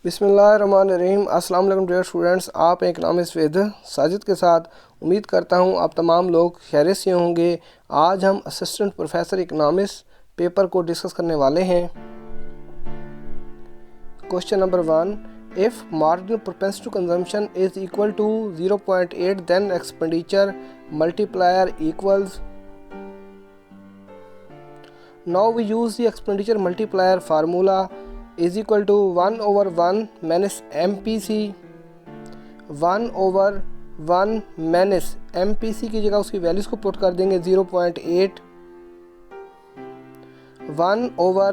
बिस्मिल्लाहिर्रहमानिर्रहीम। अस्सलाम वालेकुम डियर स्टूडेंट्स, आप इकनॉमिक्स विद साजिद के साथ। उम्मीद करता हूँ आप तमाम लोग खैरियत से होंगे। आज हम असिस्टेंट प्रोफेसर इकनॉमिक्स पेपर को डिस्कस करने वाले हैं। Question number 1, if marginal propensity to consumption is equal to 0.8 then expenditure multiplier equals. Now we use the expenditure multiplier formula is equal to 1 over 1 minus MPC। 1 over 1 minus MPC की जगह उसकी values को put कर देंगे 0.8। 1 over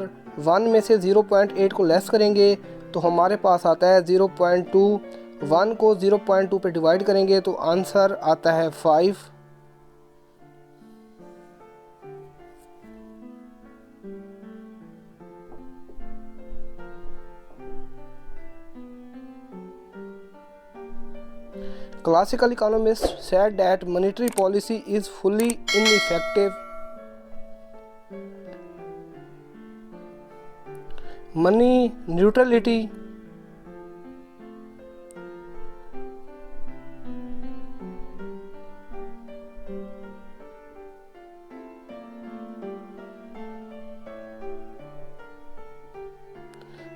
1 में से 0.8 को less करेंगे तो हमारे पास आता है 0.2। 1 को 0.2 पे डिवाइड करेंगे तो आंसर आता है 5। Classical economists said that monetary policy is fully ineffective. Money neutrality.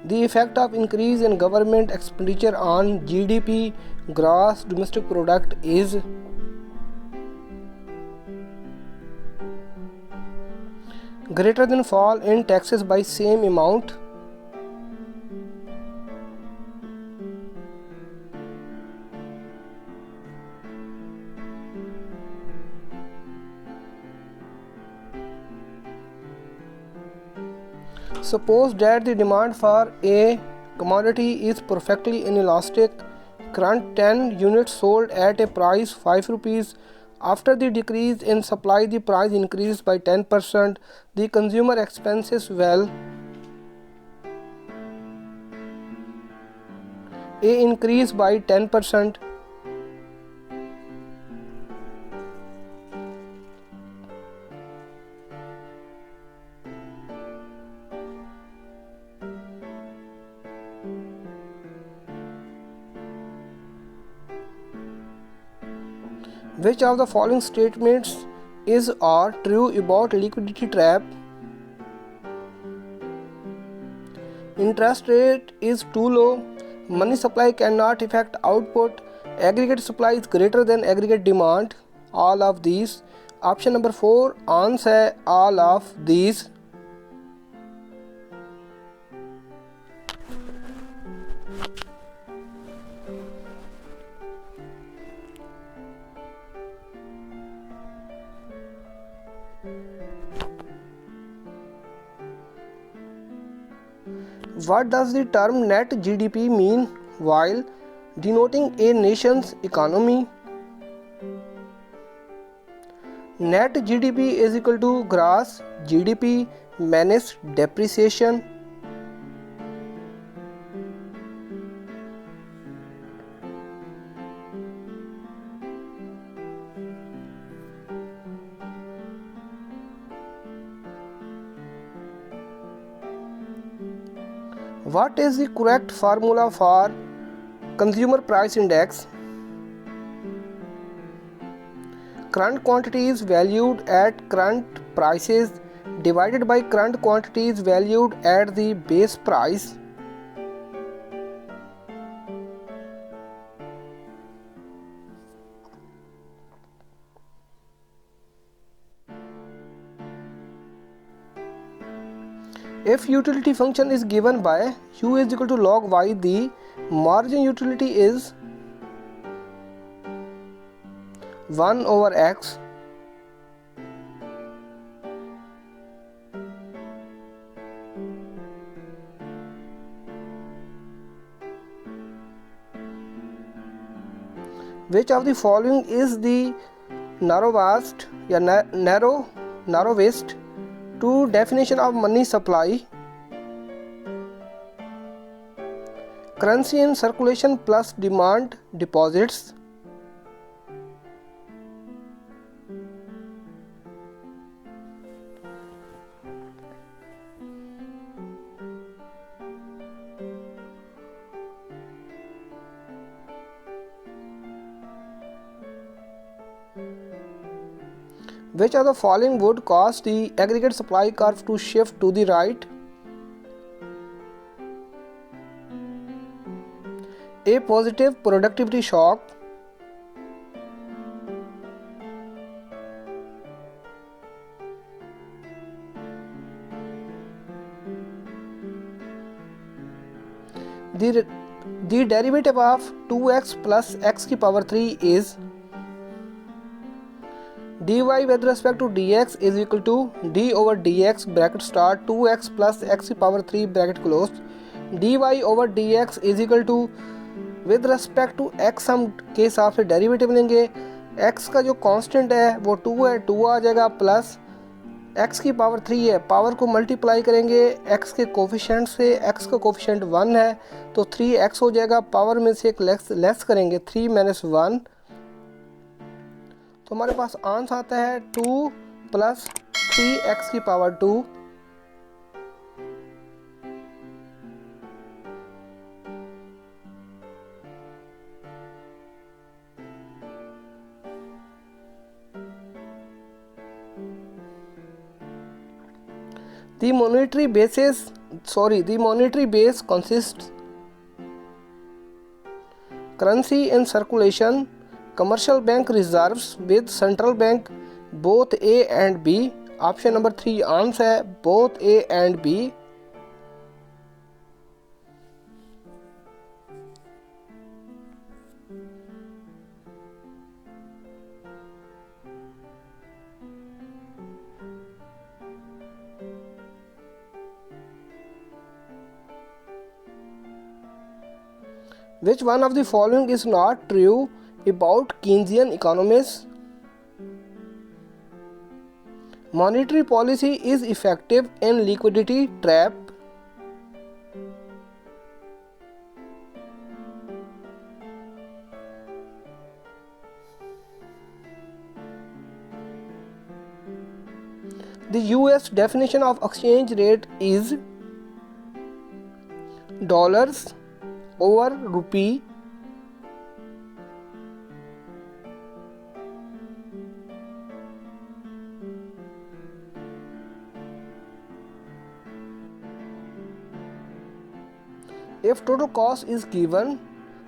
The effect of increase in government expenditure on GDP, gross domestic product, is greater than fall in taxes by same amount. Suppose that the demand for a commodity is perfectly inelastic. Current 10 units sold at a price 5 rupees. After the decrease in supply, the price increased by 10%. The consumer expenses well. A increase by 10%. Which of the following statements is or true about liquidity trap? Interest rate is too low. Money supply cannot affect output. Aggregate supply is greater than aggregate demand. All of these. Option number 4 answer है all of these. What does the term net GDP mean while denoting a nation's economy? Net GDP is equal to gross GDP minus depreciation. What is the correct formula for consumer price index? Current quantities valued at current prices divided by current quantities valued at the base price. If utility function is given by u is equal to log y, the margin utility is 1 over x. Which of the following is the narrowest to definition of money supply? Currency in circulation plus demand deposits. Which of the following would cause the aggregate supply curve to shift to the right? A. Positive productivity shock. The derivative of 2x plus x की power 3 is dy with respect to dx is equal to d over dx bracket start 2x plus x की power 3 bracket close. dy over dx is equal to with respect to x हम के हिसाब से derivative लेंगे. x का जो constant है वो 2 है, 2 आ जाएगा प्लस x की पावर 3 है, पावर को मल्टीप्लाई करेंगे x के कोफिशिएंट से, x का कोफिशिएंट 1 है तो 3x हो जाएगा, पावर में से एक लेस करेंगे 3 - 1 तो हमारे पास आंसर आता है 2 + 3x की power 2. The monetary base consists currency in circulation, commercial bank reserves with central bank, both A and B. Option number 3 answer है both A and B. Which one of the following is not true about Keynesian economies? Monetary policy is effective in liquidity trap. The US definition of exchange rate is dollars over rupee. If total cost is given,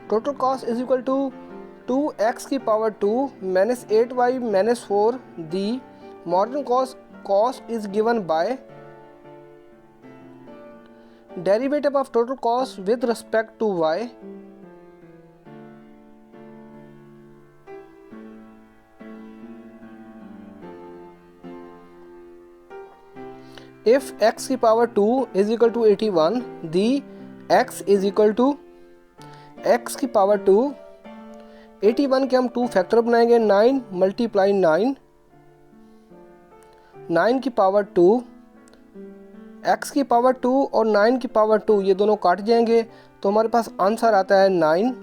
total cost is equal to 2x की power 2 minus 8y minus 4. The marginal cost is given by derivative of total cost with respect to y. If x की power 2 is equal to 81, the x is equal to x की power 2. 81 के हम 2 factor बनाएंगे, 9 × 9, 9 की power 2, x की power 2 और 9 की power 2 ये दोनों काट जाएंगे तो हमारे पास आंसर आता है 9.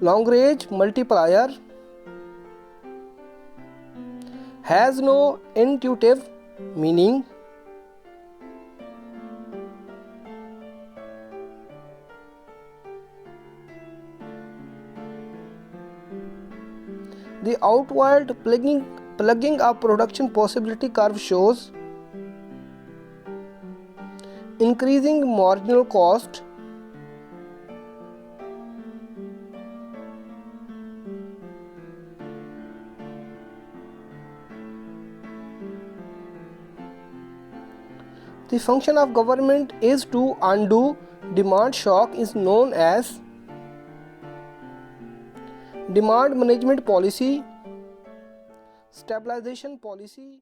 Lagrange multiplier has no intuitive meaning. The outward plugging of production possibility curve shows increasing marginal cost. The function of government is to undo demand shock is known as demand management policy, stabilization policy.